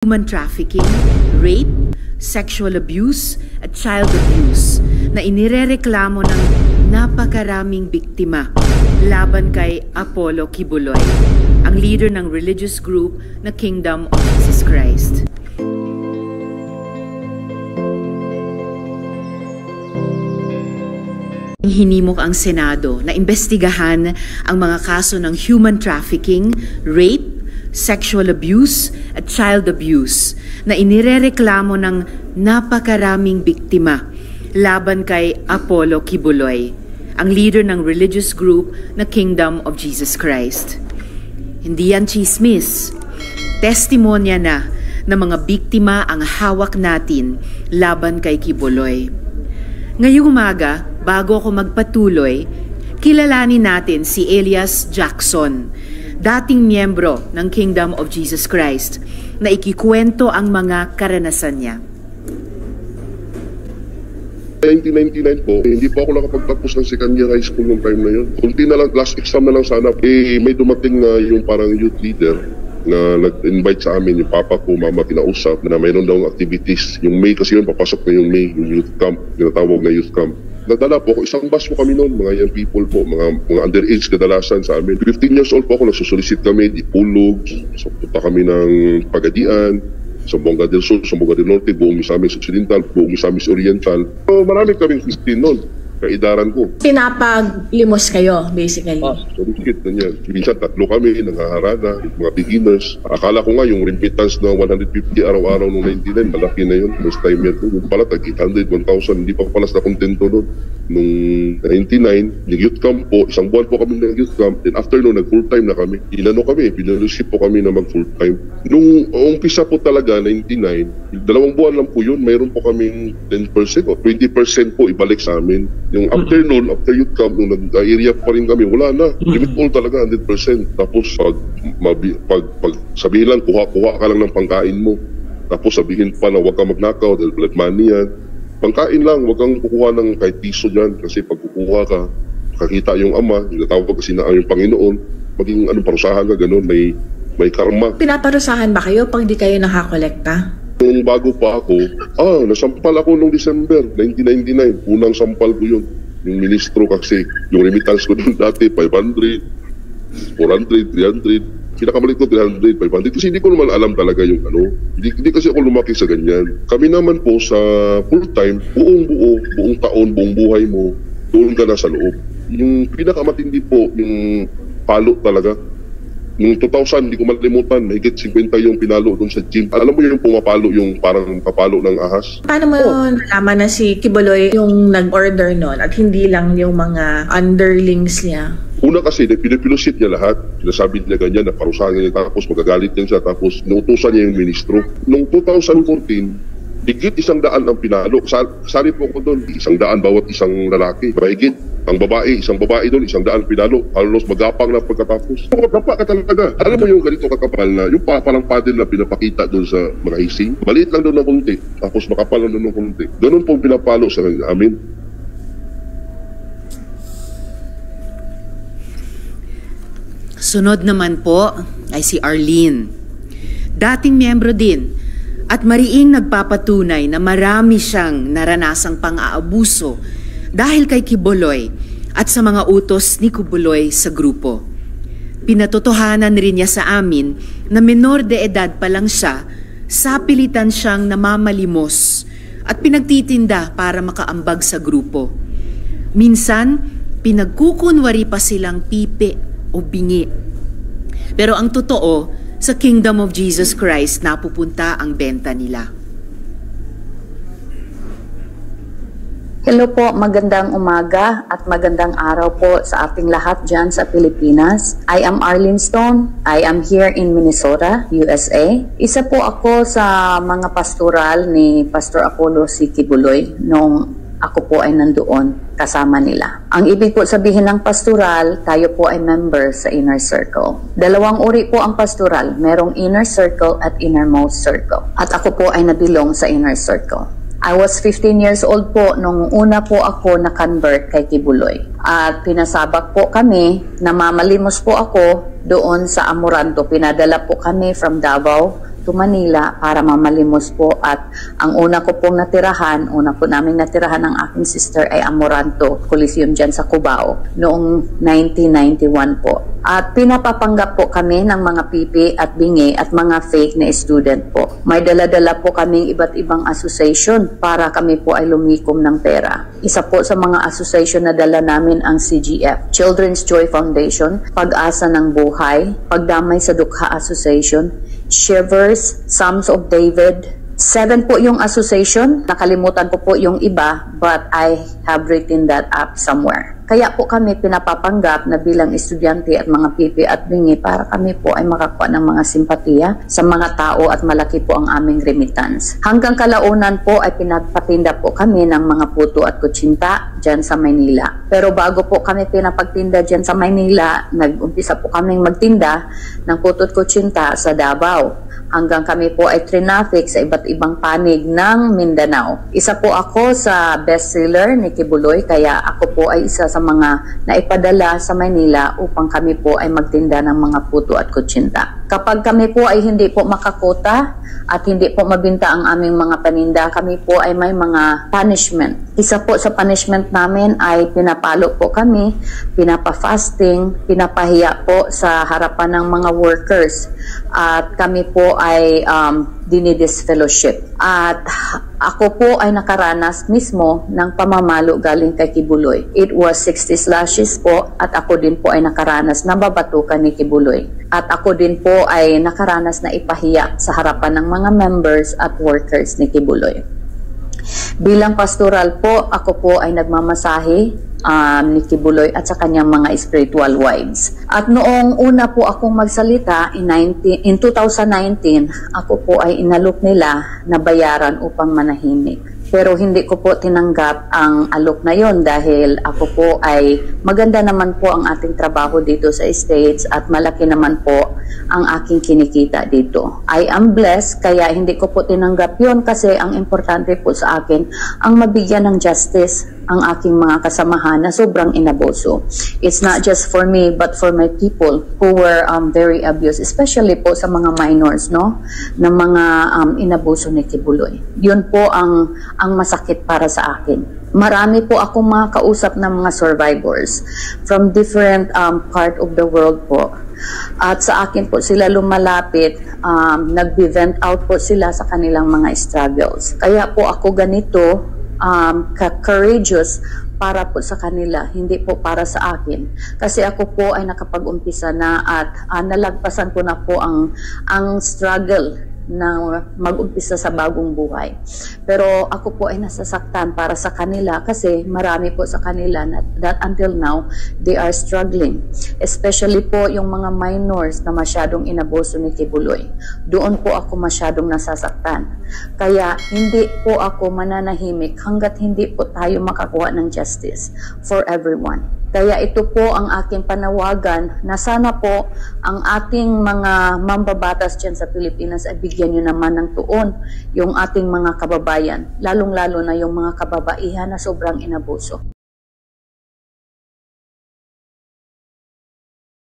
human trafficking, rape, sexual abuse at child abuse na inirereklamo ng napakaraming biktima laban kay Apollo Kibuloy, ang leader ng religious group na Kingdom of Jesus Christ. Hinimok ang Senado na imbestigahan ang mga kaso ng human trafficking, rape, sexual abuse at child abuse na inirereklamo ng napakaraming biktima laban kay Apollo Kibuloy, ang leader ng religious group na Kingdom of Jesus Christ. Hindi yan chismis. Testimonya na ng mga biktima ang hawak natin laban kay Kibuloy. Ngayong umaga, bago ako magpatuloy, kilalanin natin si Elias Jackson, dating miyembro ng Kingdom of Jesus Christ, na ikikwento ang mga karanasan niya. 1999 po, hindi po ako nakapagtapos ng second year high school nung time na yun. Kunti na lang, last exam na lang sana. May dumating na yung parang youth leader na nag-invite sa amin, yung papa ko, mama, kinausap na mayroon daw activities. Yung May kasi yun, papasok na yung May, yung youth camp, tinatawag na youth camp. Nadala po ako, isang bus po kami noon, mga young people po, mga underage kadalasan sa amin. 15 years old po ako, nagsusolicit kami, di Pulog, so punta kami ng Pagadian, Sambonga del Sur, Sambonga del Norte, buong Misamis Occidental, buong Misamis Oriental. So, marami kaming 15 noon, kaidaran ko. Pinapaglimos kayo, basically. Solicit na niyan. Minsan tatlo kami, nanghaharana, mga beginners. Akala ko nga yung remittance na 150 araw-araw noong 99, malaki na yun. First time yan. Yung pala, tag 800, 1,000, hindi pa pala sa kontento noon. Noong 99, nag-youth camp po, isang buwan po kami nag-youth camp. Then after noon, nag-full-time na kami. Inano kami, pinalusip po kami na mag-full-time. Nung umpisa po talaga, 99, 2 buwan lang po yun, mayroon po kaming 10% o 20% po ibalik sa amin. Yung after noon, after youth camp, nung nag-area pa rin kami, wala na. Limit all talaga, 100%. Tapos pag sabihin lang, kuha ka lang ng pangkain mo. Tapos sabihin pa na huwag ka magnakaw dahil blood money yan. Pangkain lang, huwag kang kukuha ng kahit piso dyan. Kasi pag kukuha ka, kakita yung ama, yung natawag kasi na yung Panginoon, maging parusahan ka, ganun, may karma. Pinaparusahan ba kayo pag di kayo nakakolekta? Nung bago pa ako, nasampal ako noong December 1999. Unang sampal ko yun. Yung ministro kasi, yung remittance ko noon dati, 500, 400, 300. Kinakamalit ko 300, 500. Kasi hindi ko naman alam talaga yung Hindi kasi ako lumaki sa ganyan. Kami naman po sa full-time, buong taon, buong buhay mo, doon ka na sa loob. Yung pinakamatindi po, yung palo talaga. Noong 2000, hindi ko malimutan, mahigit 50 yung pinalo doon sa gym. Alam mo yung pumapalo, yung parang papalo ng ahas? Paano mo nalaman na si Kibuloy yung nag-order nun at hindi lang yung mga underlings niya? Una kasi, pinapilusit niya lahat. Sinasabi niya ganyan, na parusahan niya, tapos magagalit niya siya, tapos inuutusan niya yung ministro. Noong 2014, higit 100 ang pinalo. Sali po ako doon, 100 bawat isang lalaki. Mahigit. Ang isang babae doon, 100 pinalo. Halos magapang na pagkatapos. Magapa ka talaga. Alam mo yung ganito kakapal na, yung parang paddle na pinapakita doon sa mga ising. Maliit lang doon ng konti, tapos makapal lang doon ng konti. Ganun pong pinapalo sa amin. Sunod naman po ay si Arlene. Dating miyembro din at mariing nagpapatunay na marami siyang naranasang pang-aabuso dahil kay Kibuloy at sa mga utos ni Kibuloy sa grupo. Pinatotohanan rin niya sa amin na menor de edad pa lang siya, sapilitan siyang namamalimos at pinagtitinda para makaambag sa grupo. Minsan, pinagkukunwari pa silang pipi o bingi. Pero ang totoo, sa Kingdom of Jesus Christ napupunta ang benta nila. Hello po, magandang umaga at magandang araw po sa ating lahat dyan sa Pilipinas. I am Arlene Stone. I am here in Minnesota, USA. Isa po ako sa mga pastoral ni Pastor Apollo C. Kibuloy nung ako po ay nandoon kasama nila. Ang ibig po sabihin ng pastoral, tayo po ay member sa inner circle. Dalawang uri po ang pastoral, merong inner circle at innermost circle. At ako po ay nabilong sa inner circle. I was 15 years old po nung una po ako na-convert kay Kibuloy. At pinasabak po kami, namamalimos po ako doon sa Amoranto. Pinadala po kami from Davao to Manila para mamalimos po, at ang una ko pong natirahan, una po naming natirahan ng aking sister ay Amoranto Coliseum dyan sa Cubao noong 1991 po. At pinapapanggap po kami ng mga pipi at bingi at mga fake na student po. May dala-dala po kaming iba't ibang association para kami po ay lumikom ng pera. Isa po sa mga association na dala namin ang CGF, Children's Joy Foundation, Pag-asa ng Buhay, Pagdamay sa Dukha Association, Shivers, Psalms of David. 7 po yung association. Nakalimutan ko po yung iba, but I have written that up somewhere. Kaya po kami pinapapanggap na bilang estudyante at mga pipi at bingi para kami po ay makakuha ng mga simpatiya sa mga tao at malaki po ang aming remittance. Hanggang kalaunan po ay pinagpatinda po kami ng mga puto at kutsinta dyan sa Maynila. Pero bago po kami pinapagtinda dyan sa Maynila, nag-umpisa po kaming magtinda ng puto at kutsinta sa Davao. Hanggang kami po ay trinafic sa iba't ibang panig ng Mindanao. Isa po ako sa bestseller ni Kibuloy, kaya ako po ay isa sa mga naipadala sa Manila upang kami po ay magtinda ng mga puto at kutsinta. Kapag kami po ay hindi po makakota at hindi po mabinta ang aming mga paninda, kami po ay may mga punishment. Isa po sa punishment namin ay pinapalo po kami, pinapa-fasting, pinapahiya po sa harapan ng mga workers, at kami po ay dinidisfellowship. At ako po ay nakaranas mismo ng pamamalo galing kay Kibuloy. It was 60 slashes po, at ako din po ay nakaranas na babatukan ni Kibuloy. At ako din po ay nakaranas na ipahiya sa harapan ng mga members at workers ni Kibuloy. Bilang pastoral po, ako po ay nagmamasahe ni Kibuloy at sa kanyang mga spiritual wives. At noong una po akong magsalita, in 2019, ako po ay inalok nila na bayaran upang manahimik. Pero hindi ko po tinanggap ang alok na yon dahil ako po ay maganda naman po ang ating trabaho dito sa States at malaki naman po ang aking kinikita dito. I am blessed, kaya hindi ko po tinanggap yon kasi ang importante po sa akin ang mabigyan ng justice ang aking mga kasamahan na sobrang inabuso. It's not just for me but for my people who were very abused, especially po sa mga minors, no, na mga inabuso ni Kibuloy. Yun po ang masakit para sa akin. Marami po akong mga kausap ng mga survivors from different part of the world po. At sa akin po sila lumalapit, nag-vent out po sila sa kanilang mga struggles. Kaya po ako ganito, courageous para po sa kanila, hindi po para sa akin. Kasi ako po ay nakapag-umpisa na at nalagpasan ko na po ang struggle na mag-umpisa sa bagong buhay. Pero ako po ay nasasaktan para sa kanila kasi marami po sa kanila that until now, they are struggling. Especially po yung mga minors na masyadong inabuso ni Kibuloy. Doon po ako masyadong nasasaktan. Kaya hindi po ako mananahimik hanggat hindi po tayo makakuha ng justice for everyone. Kaya ito po ang aking panawagan na sana po ang ating mga mambabatas dyan sa Pilipinas ay bigyan nyo naman ng tuon yung ating mga kababayan, lalong-lalo na yung mga kababaihan na sobrang inabuso.